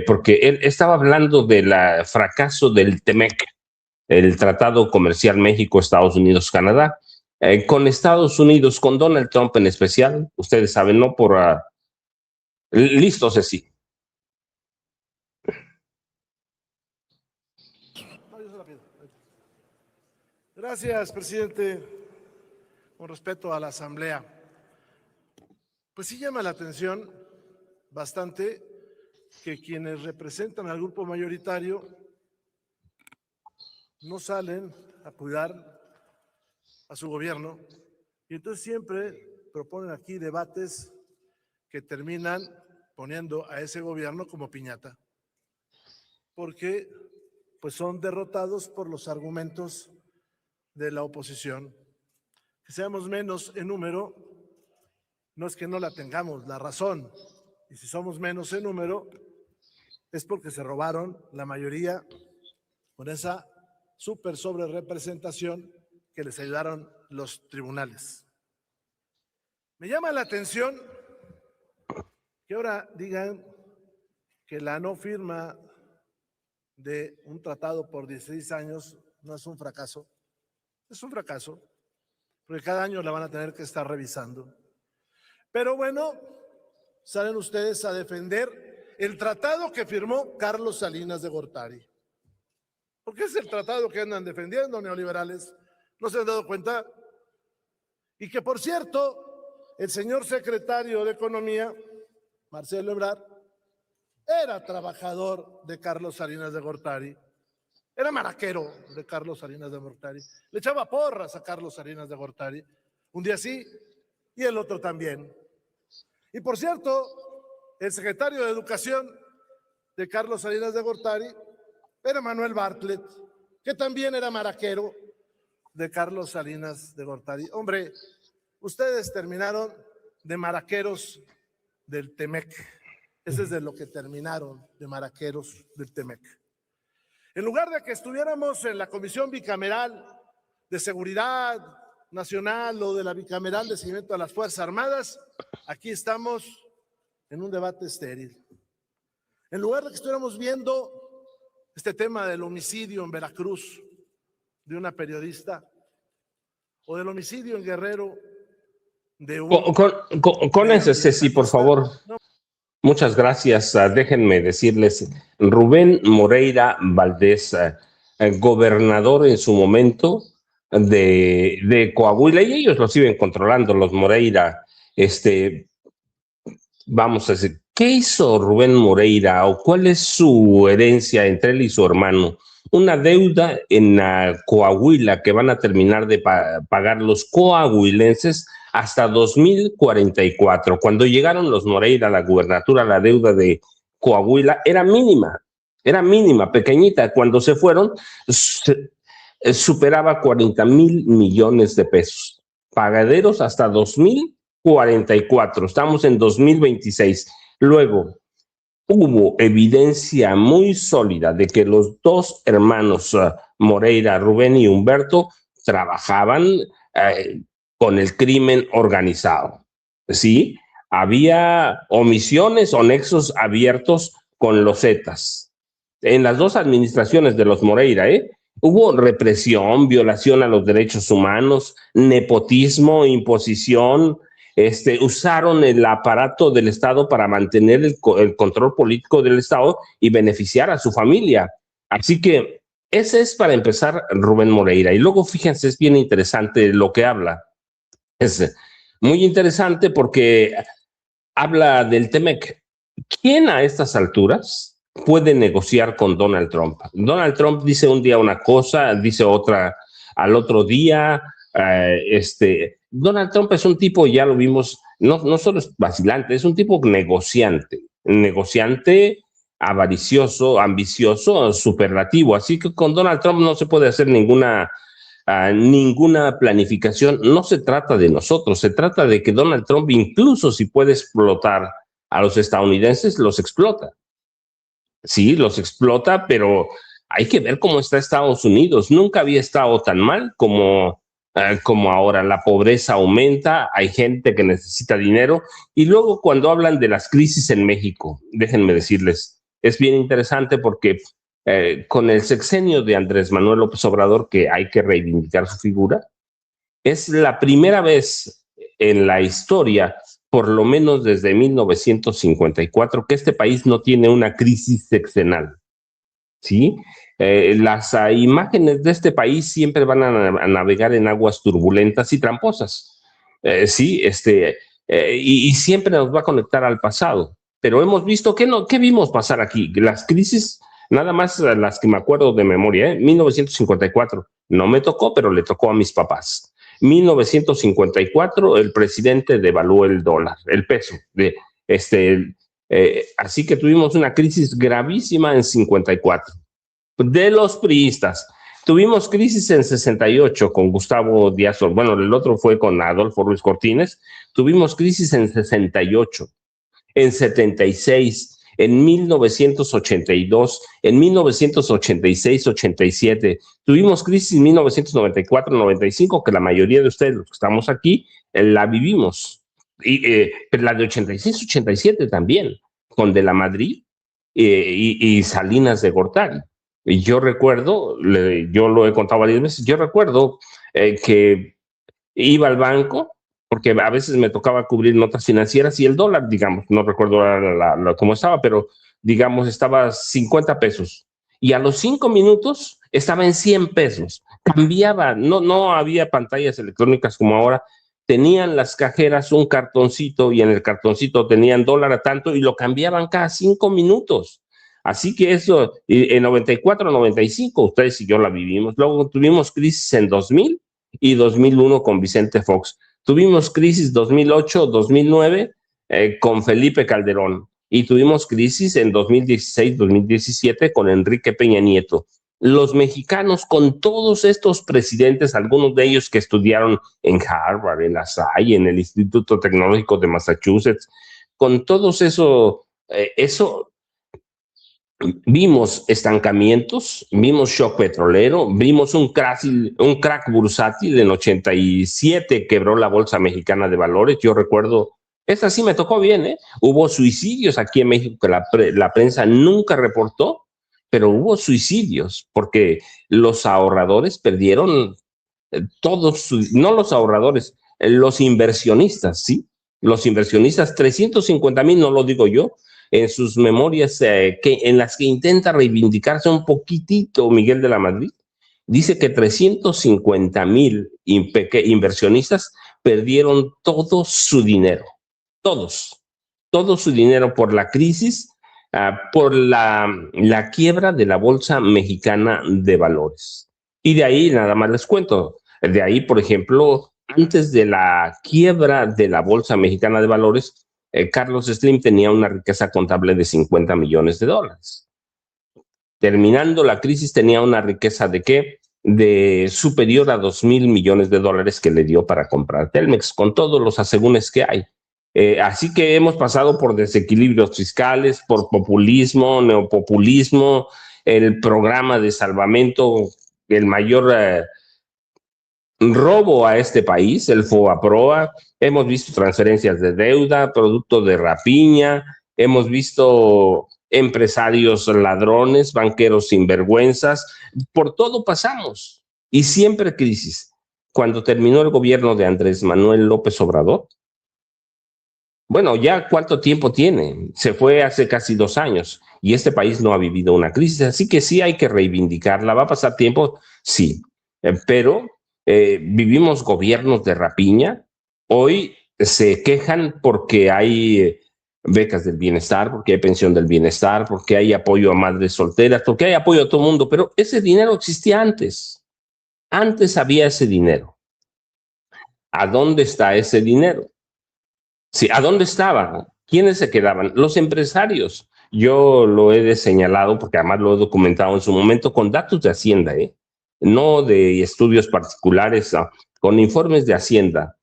porque él estaba hablando del fracaso del TEMEC, el Tratado Comercial México-Estados Unidos-Canadá, con Estados Unidos, con Donald Trump en especial, ustedes saben, ¿no? Listo, Ceci. Gracias, presidente. Con respeto a la Asamblea. Pues sí llama la atención bastante que quienes representan al grupo mayoritario no salen a cuidar a su gobierno y entonces siempre proponen aquí debates que terminan poniendo a ese gobierno como piñata, porque pues son derrotados por los argumentos de la oposición. Que seamos menos en número no es que no la tengamos, la razón, y si somos menos en número es porque se robaron la mayoría con esa súper sobre representación que les ayudaron los tribunales. Me llama la atención que ahora digan que la no firma de un tratado por 16 años no es un fracaso. Es un fracaso, porque cada año la van a tener que estar revisando. Pero bueno, salen ustedes a defender el tratado que firmó Carlos Salinas de Gortari. Porque es el tratado que andan defendiendo neoliberales. ¿No se han dado cuenta? Y que, por cierto, el señor secretario de Economía, Marcelo Ebrard, era trabajador de Carlos Salinas de Gortari. Era maraquero de Carlos Salinas de Gortari. Le echaba porras a Carlos Salinas de Gortari. Un día sí y el otro también. Y por cierto, el secretario de Educación de Carlos Salinas de Gortari era Manuel Bartlett, que también era maraquero de Carlos Salinas de Gortari. Hombre, ustedes terminaron de maraqueros del TEMEC. Ese es de lo que terminaron, de maraqueros del TEMEC. En lugar de que estuviéramos en la Comisión Bicameral de Seguridad Nacional o de la Bicameral de Seguimiento a las Fuerzas Armadas, aquí estamos en un debate estéril. En lugar de que estuviéramos viendo este tema del homicidio en Veracruz de una periodista o del homicidio en Guerrero de un... Con ese, Ceci, por favor. No. Muchas gracias. Déjenme decirles, Rubén Moreira Valdés, gobernador en su momento de Coahuila, y ellos lo siguen controlando, los Moreira. Vamos a decir, ¿qué hizo Rubén Moreira o cuál es su herencia entre él y su hermano? Una deuda en Coahuila que van a terminar de pagar los coahuilenses hasta 2044. Cuando llegaron los Moreira a la gubernatura, la deuda de Coahuila era mínima, pequeñita. Cuando se fueron, superaba 40,000 millones de pesos. Pagaderos hasta 2044. Estamos en 2026. Luego, hubo evidencia muy sólida de que los dos hermanos Moreira, Rubén y Humberto, trabajaban con el crimen organizado. ¿Sí? Había omisiones o nexos abiertos con los Zetas. En las dos administraciones de los Moreira, hubo represión, violación a los derechos humanos, nepotismo, imposición. Usaron el aparato del Estado para mantener el control político del Estado y beneficiar a su familia. Así que ese es para empezar Rubén Moreira. Y luego, fíjense, es bien interesante lo que habla. Es muy interesante porque habla del TEMEC. ¿Quién a estas alturas puede negociar con Donald Trump? Donald Trump dice un día una cosa, dice otra al otro día. Donald Trump es un tipo, ya lo vimos, no solo es vacilante, es un tipo negociante, avaricioso, ambicioso, superlativo. Así que con Donald Trump no se puede hacer ninguna planificación. No se trata de nosotros, se trata de que Donald Trump, incluso si puede explotar a los estadounidenses, los explota. Sí, los explota, pero hay que ver cómo está Estados Unidos. Nunca había estado tan mal como ahora. La pobreza aumenta, hay gente que necesita dinero. Y luego, cuando hablan de las crisis en México, déjenme decirles, es bien interesante porque con el sexenio de Andrés Manuel López Obrador, que hay que reivindicar su figura, es la primera vez en la historia, por lo menos desde 1954, que este país no tiene una crisis sexenal, ¿sí? Las imágenes de este país siempre van a navegar en aguas turbulentas y tramposas, sí, y siempre nos va a conectar al pasado. Pero hemos visto, ¿qué vimos pasar aquí? Las crisis, nada más las que me acuerdo de memoria, 1954, no me tocó, pero le tocó a mis papás. 1954, el presidente devaluó el dólar, el peso. Así que tuvimos una crisis gravísima en 54. De los priistas, tuvimos crisis en 68 con Gustavo Díaz, bueno, el otro fue con Adolfo Ruiz Cortines, tuvimos crisis en 68, en 76, en 1982, en 1986-87, tuvimos crisis en 1994-95, que la mayoría de ustedes, los que estamos aquí, la vivimos. Pero la de 86-87 también, con De la Madrid y Salinas de Gortari. Y yo recuerdo, yo lo he contado varias veces, yo recuerdo que iba al banco, porque a veces me tocaba cubrir notas financieras y el dólar, digamos, no recuerdo cómo estaba, pero digamos estaba 50 pesos. Y a los 5 minutos estaba en 100 pesos. Cambiaba, no había pantallas electrónicas como ahora. Tenían las cajeras un cartoncito y en el cartoncito tenían dólar a tanto y lo cambiaban cada 5 minutos. Así que eso, en 94, 95, ustedes y yo la vivimos. Luego tuvimos crisis en 2000 y 2001 con Vicente Fox. Tuvimos crisis 2008, 2009 con Felipe Calderón y tuvimos crisis en 2016, 2017 con Enrique Peña Nieto. Los mexicanos con todos estos presidentes, algunos de ellos que estudiaron en Harvard, en la SAI, en el Instituto Tecnológico de Massachusetts, con todos eso vimos estancamientos, vimos shock petrolero, vimos un crack bursátil en 87, quebró la Bolsa Mexicana de Valores. Yo recuerdo, esa sí me tocó bien, ¿eh? Hubo suicidios aquí en México que la prensa nunca reportó, pero hubo suicidios porque los ahorradores perdieron no los ahorradores, los inversionistas, ¿sí? Los inversionistas, 350,000, no lo digo yo, en sus memorias en las que intenta reivindicarse un poquitito Miguel de la Madrid, dice que 350,000 inversionistas perdieron todo su dinero, todo su dinero por la crisis, por la quiebra de la Bolsa Mexicana de Valores. Y de ahí nada más les cuento, de ahí, por ejemplo, antes de la quiebra de la Bolsa Mexicana de Valores, Carlos Slim tenía una riqueza contable de $50 millones. Terminando la crisis tenía una riqueza ¿de qué? De superior a $2,000 millones que le dio para comprar Telmex, con todos los asegúnes que hay. Así que hemos pasado por desequilibrios fiscales, por populismo, neopopulismo, el programa de salvamento, el mayor robo a este país, el FOBAPROA. Hemos visto transferencias de deuda, producto de rapiña, hemos visto empresarios ladrones, banqueros sinvergüenzas, por todo pasamos y siempre crisis. Cuando terminó el gobierno de Andrés Manuel López Obrador, bueno, ya cuánto tiempo tiene, se fue hace casi 2 años y este país no ha vivido una crisis, así que sí hay que reivindicarla. ¿Va a pasar tiempo? Sí, pero vivimos gobiernos de rapiña. Hoy se quejan porque hay becas del bienestar, porque hay pensión del bienestar, porque hay apoyo a madres solteras, porque hay apoyo a todo el mundo, pero ese dinero existía antes. Antes había ese dinero. ¿A dónde está ese dinero? Sí, ¿a dónde estaban? ¿Quiénes se quedaban? Los empresarios. Yo lo he señalado porque además lo he documentado en su momento con datos de Hacienda, no de estudios particulares, con informes de Hacienda.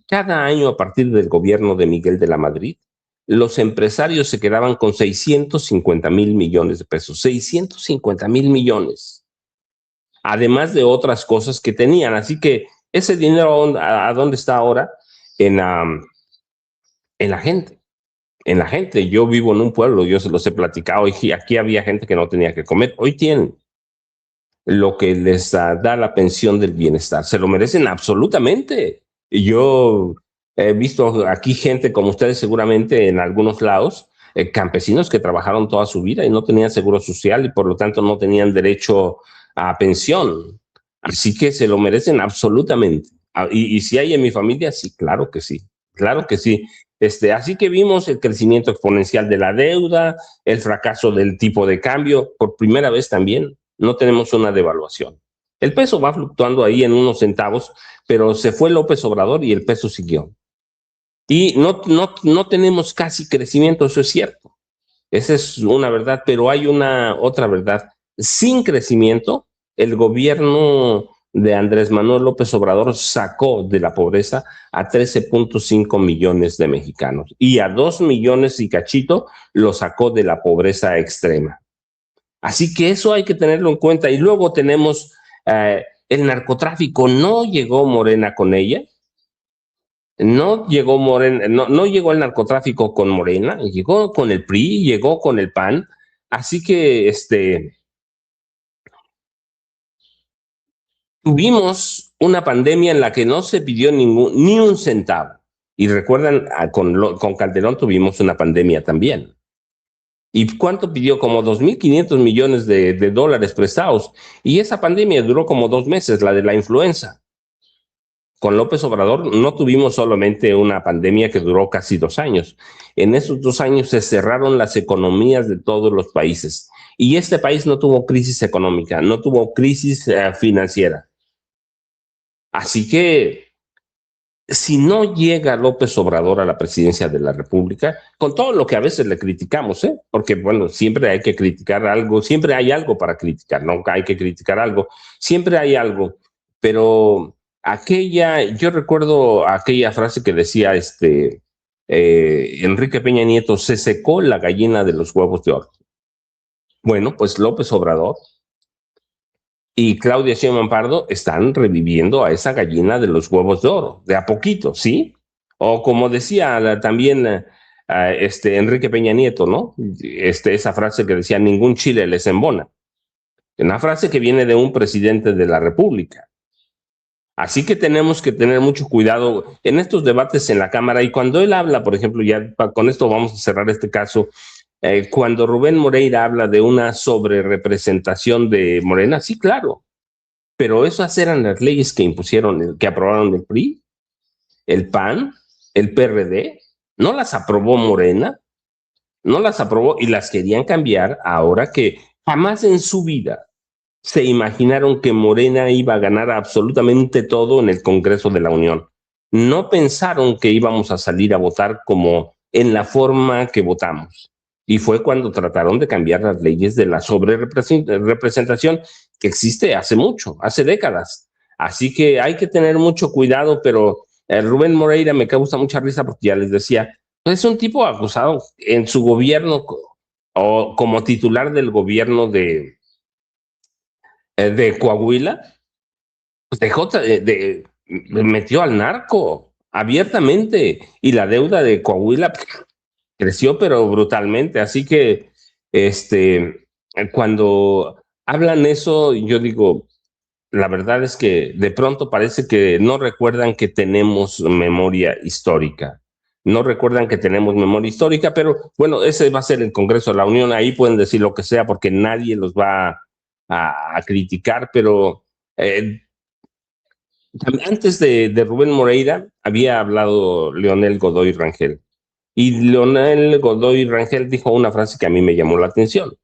Cada año a partir del gobierno de Miguel de la Madrid, los empresarios se quedaban con 650,000 millones de pesos, 650,000 millones, además de otras cosas que tenían. Así que ese dinero, ¿a dónde está ahora? En la gente. en la gente. Yo vivo en un pueblo, yo se los he platicado, y aquí había gente que no tenía que comer. Hoy tienen lo que les da la pensión del bienestar. Se lo merecen absolutamente. Yo he visto aquí gente como ustedes seguramente en algunos lados, campesinos que trabajaron toda su vida y no tenían seguro social y por lo tanto no tenían derecho a pensión. Así que se lo merecen absolutamente. Y si hay en mi familia, sí, claro que sí. Claro que sí. Así que vimos el crecimiento exponencial de la deuda, el fracaso del tipo de cambio, por primera vez también no tenemos una devaluación. El peso va fluctuando ahí en unos centavos, pero se fue López Obrador y el peso siguió. Y no tenemos casi crecimiento, eso es cierto. Esa es una verdad, pero hay una otra verdad. Sin crecimiento, el gobierno de Andrés Manuel López Obrador sacó de la pobreza a 13.5 millones de mexicanos y a 2 millones y cachito lo sacó de la pobreza extrema. Así que eso hay que tenerlo en cuenta. Y luego tenemos el narcotráfico. No llegó Morena con ella. No llegó Morena, no llegó el narcotráfico con Morena, llegó con el PRI, llegó con el PAN. Así que tuvimos una pandemia en la que no se pidió ni un centavo. Y recuerdan, con Calderón tuvimos una pandemia también. ¿Y cuánto pidió? Como 2.500 millones de dólares prestados. Y esa pandemia duró como 2 meses, la de la influenza. Con López Obrador no tuvimos solamente una pandemia que duró casi 2 años. En esos 2 años se cerraron las economías de todos los países. Y este país no tuvo crisis económica, no tuvo crisis financiera. Así que si no llega López Obrador a la presidencia de la República, con todo lo que a veces le criticamos, porque bueno, siempre hay que criticar algo, siempre hay algo para criticar, nunca hay que criticar algo, siempre hay algo, pero yo recuerdo aquella frase que decía Enrique Peña Nieto: se secó la gallina de los huevos de oro. Bueno, pues López Obrador y Claudia Sheinbaum Pardo están reviviendo a esa gallina de los huevos de oro, de a poquito, ¿sí? O como decía también Enrique Peña Nieto, ¿no? Esa frase que decía: ningún chile les embona. Una frase que viene de un presidente de la República. Así que tenemos que tener mucho cuidado en estos debates en la Cámara. Y cuando él habla, por ejemplo, ya con esto vamos a cerrar este caso, cuando Rubén Moreira habla de una sobrerepresentación de Morena, sí, claro, pero esas eran las leyes que impusieron, que aprobaron el PRI, el PAN, el PRD, no las aprobó Morena, no las aprobó y las querían cambiar ahora que jamás en su vida se imaginaron que Morena iba a ganar absolutamente todo en el Congreso de la Unión. No pensaron que íbamos a salir a votar como en la forma que votamos. Y fue cuando trataron de cambiar las leyes de la sobrerepresentación que existe hace mucho, hace décadas. Así que hay que tener mucho cuidado, pero Rubén Moreira me causa mucha risa porque ya les decía, es un tipo acusado en su gobierno o como titular del gobierno de Coahuila, pues metió al narco abiertamente y la deuda de Coahuila creció pero brutalmente. Así que cuando hablan eso, yo digo, la verdad es que de pronto parece que no recuerdan que tenemos memoria histórica. No recuerdan que tenemos memoria histórica, pero bueno, ese va a ser el Congreso de la Unión. Ahí pueden decir lo que sea porque nadie los va a criticar, pero antes de Rubén Moreira había hablado Leonel Godoy Rangel. Y Leonel Godoy Rangel dijo una frase que a mí me llamó la atención.